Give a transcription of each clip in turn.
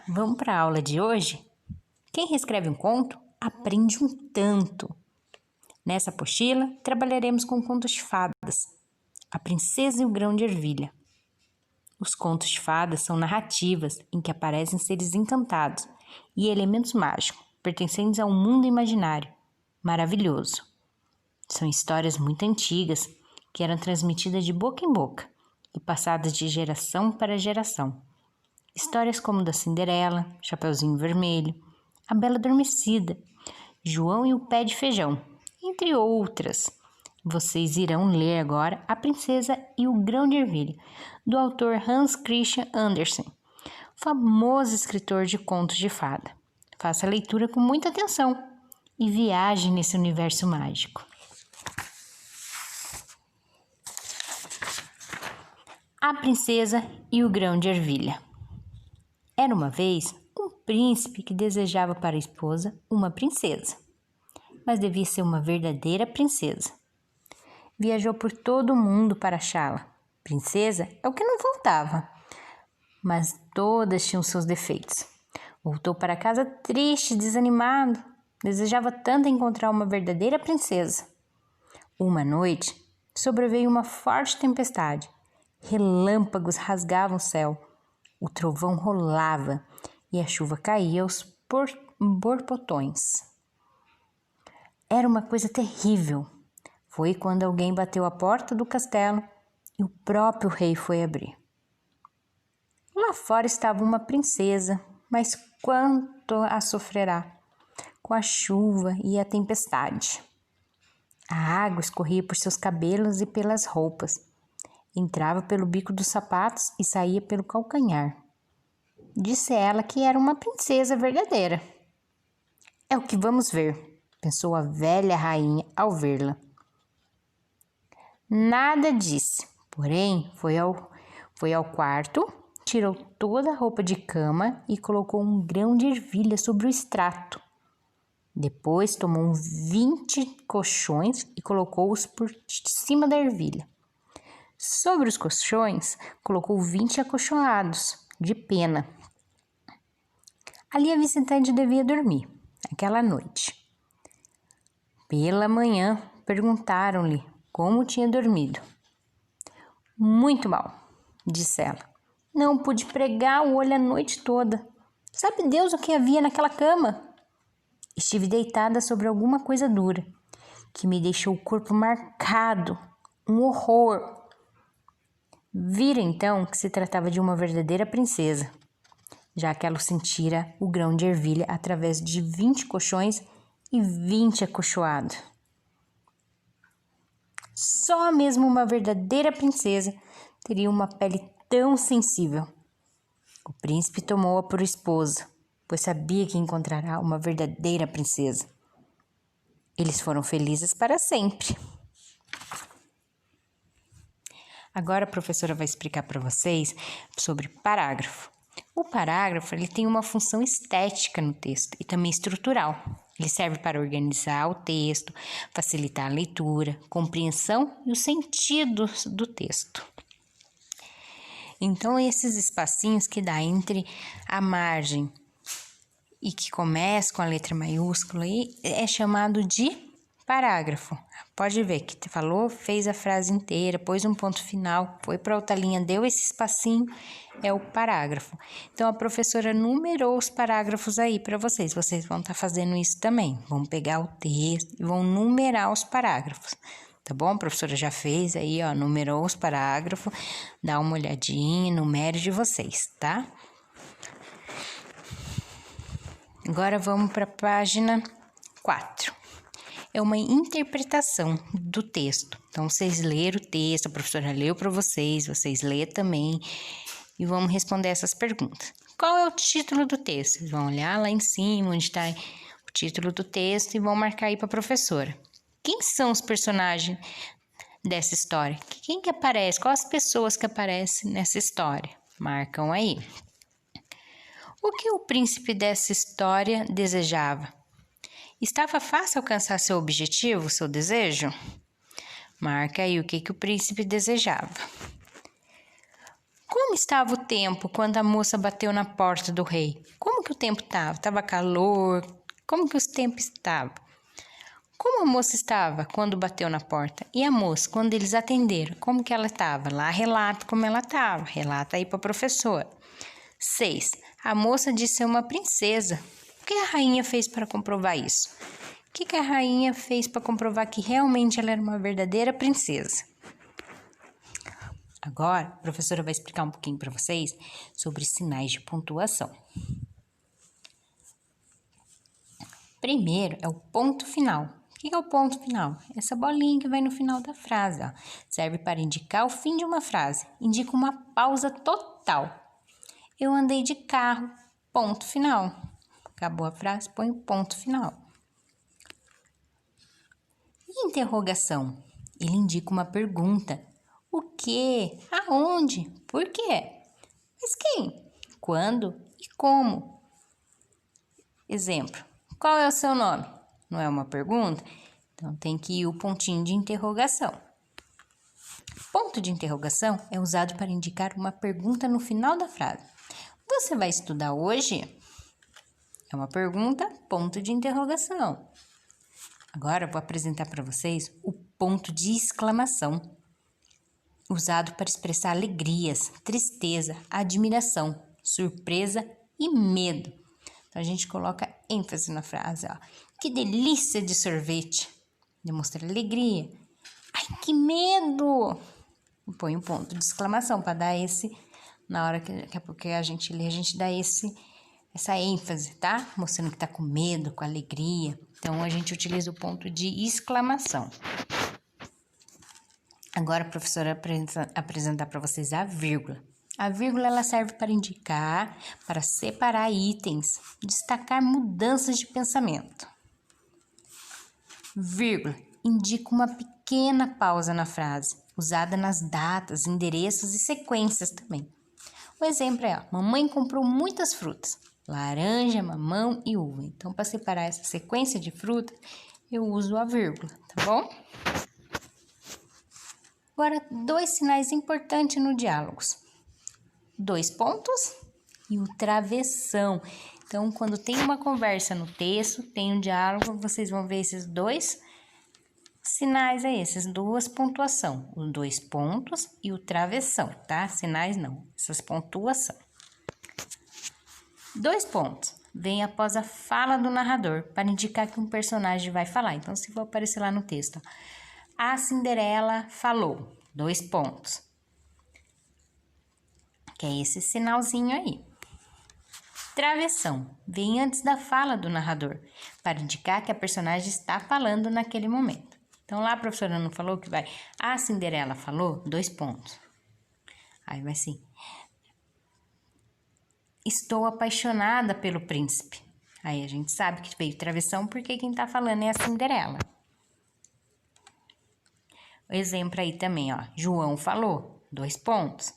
Vamos para a aula de hoje? Quem reescreve um conto aprende um tanto. Nessa apostila, trabalharemos com contos de fadas, A Princesa e o Grão de Ervilha. Os contos de fadas são narrativas em que aparecem seres encantados e elementos mágicos, pertencentes a um mundo imaginário, maravilhoso. São histórias muito antigas que eram transmitidas de boca em boca e passadas de geração para geração. Histórias como da Cinderela, Chapeuzinho Vermelho, A Bela Adormecida, João e o Pé de Feijão, entre outras. Vocês irão ler agora A Princesa e o Grão de Ervilha, do autor Hans Christian Andersen, famoso escritor de contos de fada. Faça a leitura com muita atenção e viaje nesse universo mágico. A Princesa e o Grão de Ervilha. Era uma vez um príncipe que desejava para a esposa uma princesa, mas devia ser uma verdadeira princesa. Viajou por todo o mundo para achá-la. Princesa é o que não faltava, mas todas tinham seus defeitos. Voltou para casa triste, desanimado. Desejava tanto encontrar uma verdadeira princesa. Uma noite, sobreveio uma forte tempestade. Relâmpagos rasgavam o céu. O trovão rolava e a chuva caía aos borbotões. Era uma coisa terrível. Foi quando alguém bateu à porta do castelo e o próprio rei foi abrir. Lá fora estava uma princesa, mas quanto a sofrerá com a chuva e a tempestade. A água escorria por seus cabelos e pelas roupas. Entrava pelo bico dos sapatos e saía pelo calcanhar. Disse ela que era uma princesa verdadeira. É o que vamos ver, pensou a velha rainha ao vê-la. Nada disse, porém foi ao quarto, tirou toda a roupa de cama e colocou um grão de ervilha sobre o extrato. Depois tomou 20 colchões e colocou-os por cima da ervilha. Sobre os colchões, colocou 20 acolchoados, de pena. Ali a visitante devia dormir, aquela noite. Pela manhã, perguntaram-lhe como tinha dormido. Muito mal, disse ela. Não pude pregar o olho a noite toda. Sabe Deus o que havia naquela cama? Estive deitada sobre alguma coisa dura, que me deixou o corpo marcado, um horror. Vira então que se tratava de uma verdadeira princesa, já que ela sentira o grão de ervilha através de 20 colchões e 20 acolchoados. Só mesmo uma verdadeira princesa teria uma pele tão sensível. O príncipe tomou-a por esposa, pois sabia que encontrará uma verdadeira princesa. Eles foram felizes para sempre. Agora a professora vai explicar para vocês sobre parágrafo. O parágrafo ele tem uma função estética no texto e também estrutural. Ele serve para organizar o texto, facilitar a leitura, compreensão e o sentido do texto. Então, esses espacinhos que dá entre a margem e que começa com a letra maiúscula aí, é chamado de parágrafo. Pode ver que falou, fez a frase inteira, pôs um ponto final, foi para outra linha, deu esse espacinho, é o parágrafo. Então, a professora numerou os parágrafos aí para vocês. Vocês vão estar fazendo isso também. Vão pegar o texto e vão numerar os parágrafos. Tá bom? A professora já fez aí, ó, numerou os parágrafos. Dá uma olhadinha, numere de vocês, tá? Agora vamos para a página 4. É uma interpretação do texto. Então, vocês leram o texto, a professora leu para vocês, vocês lêem também e vamos responder essas perguntas. Qual é o título do texto? Vocês vão olhar lá em cima, onde está o título do texto e vão marcar aí para a professora. Quem são os personagens dessa história? Quem que aparece? Quais as pessoas que aparecem nessa história? Marcam aí. O que o príncipe dessa história desejava? Estava fácil alcançar seu objetivo, seu desejo? Marca aí o que o príncipe desejava. Como estava o tempo quando a moça bateu na porta do rei? Como que o tempo estava? Estava calor? Como que o tempo estava? Como a moça estava quando bateu na porta? E a moça, quando eles atenderam, como que ela estava? Lá relata como ela estava. Relata aí para a professora. 6. A moça disse ser uma princesa. O que a rainha fez para comprovar isso? O que a rainha fez para comprovar que realmente ela era uma verdadeira princesa? Agora, a professora vai explicar um pouquinho para vocês sobre sinais de pontuação. Primeiro é o ponto final. O que é o ponto final? Essa bolinha que vai no final da frase, ó. Serve para indicar o fim de uma frase. Indica uma pausa total. Eu andei de carro, ponto final. Acabou a frase, põe o ponto final. E interrogação? Ele indica uma pergunta. O que? Aonde? Por quê? Mas quem? Quando? E como? Exemplo. Qual é o seu nome? Não é uma pergunta? Então, tem que ir o pontinho de interrogação. Ponto de interrogação é usado para indicar uma pergunta no final da frase. Você vai estudar hoje? É uma pergunta, ponto de interrogação. Agora, eu vou apresentar para vocês o ponto de exclamação, usado para expressar alegrias, tristeza, admiração, surpresa e medo. Então, a gente coloca ênfase na frase, ó. Que delícia de sorvete! Demonstra alegria. Ai, que medo! Põe um ponto de exclamação para dar esse, na hora que a gente lê, a gente dá essa ênfase, tá? Mostrando que tá com medo, com alegria. Então, a gente utiliza o ponto de exclamação. Agora, a professora apresentar para vocês a vírgula. A vírgula ela serve para indicar, para separar itens, destacar mudanças de pensamento. Vírgula indica uma pequena pausa na frase, usada nas datas, endereços e sequências também. O exemplo é, ó, mamãe comprou muitas frutas, laranja, mamão e uva. Então, para separar essa sequência de frutas, eu uso a vírgula, tá bom? Agora, 2 sinais importantes no diálogo. 2 pontos e o travessão. Então, quando tem uma conversa no texto, tem um diálogo, vocês vão ver esses 2 sinais aí, essas 2 pontuações. Os 2 pontos e o travessão, tá? Sinais não, essas pontuação. 2 pontos. Vem após a fala do narrador, para indicar que um personagem vai falar. Então, se for aparecer lá no texto, ó, a Cinderela falou, 2 pontos. Que é esse sinalzinho aí. Travessão. Vem antes da fala do narrador, para indicar que a personagem está falando naquele momento. Então, lá a professora não falou que vai, a Cinderela falou, 2 pontos. Aí vai assim, estou apaixonada pelo príncipe. Aí a gente sabe que veio travessão porque quem está falando é a Cinderela. O exemplo aí também, ó. João falou, 2 pontos.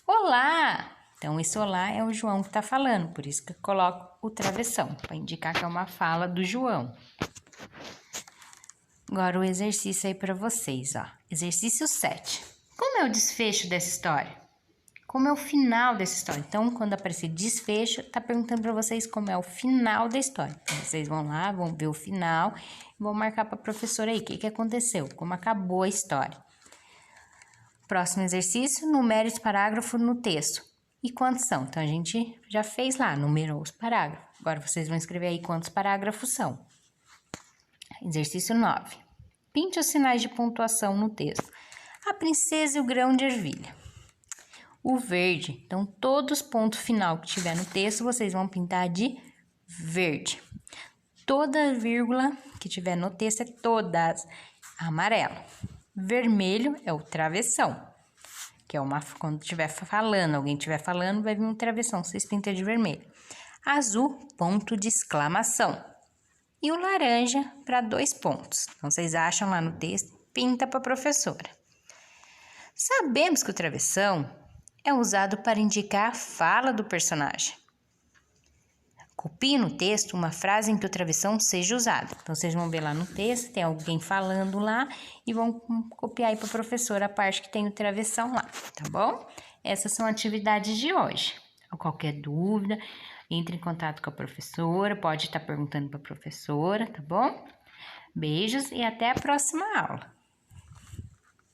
Olá! Então, esse olá é o João que está falando, por isso que eu coloco o travessão, para indicar que é uma fala do João. Agora, o exercício aí para vocês, ó. Exercício 7. Como é o desfecho dessa história? Como é o final dessa história? Então, quando aparecer desfecho, tá perguntando para vocês como é o final da história. Então, vocês vão lá, vão ver o final e vão marcar para a professora aí o que aconteceu, como acabou a história. Próximo exercício, numere os parágrafos no texto. E quantos são? Então, a gente já fez lá, numerou os parágrafos. Agora, vocês vão escrever aí quantos parágrafos são. Exercício 9. Pinte os sinais de pontuação no texto. A princesa e o grão de ervilha. O verde. Então, todos os pontos final que tiver no texto, vocês vão pintar de verde. Toda vírgula que tiver no texto é todas amarelo. Vermelho é o travessão, que é quando estiver falando, alguém estiver falando, vai vir um travessão, vocês pintam de vermelho. Azul, ponto de exclamação. E o laranja para 2 pontos. Então, vocês acham lá no texto, pinta para a professora. Sabemos que o travessão é usado para indicar a fala do personagem. Copie no texto uma frase em que o travessão seja usado. Então, vocês vão ver lá no texto, tem alguém falando lá e vão copiar aí para a professora a parte que tem o travessão lá, tá bom? essas são atividades de hoje. Qualquer dúvida, entre em contato com a professora, pode estar perguntando para a professora, tá bom? Beijos e até a próxima aula.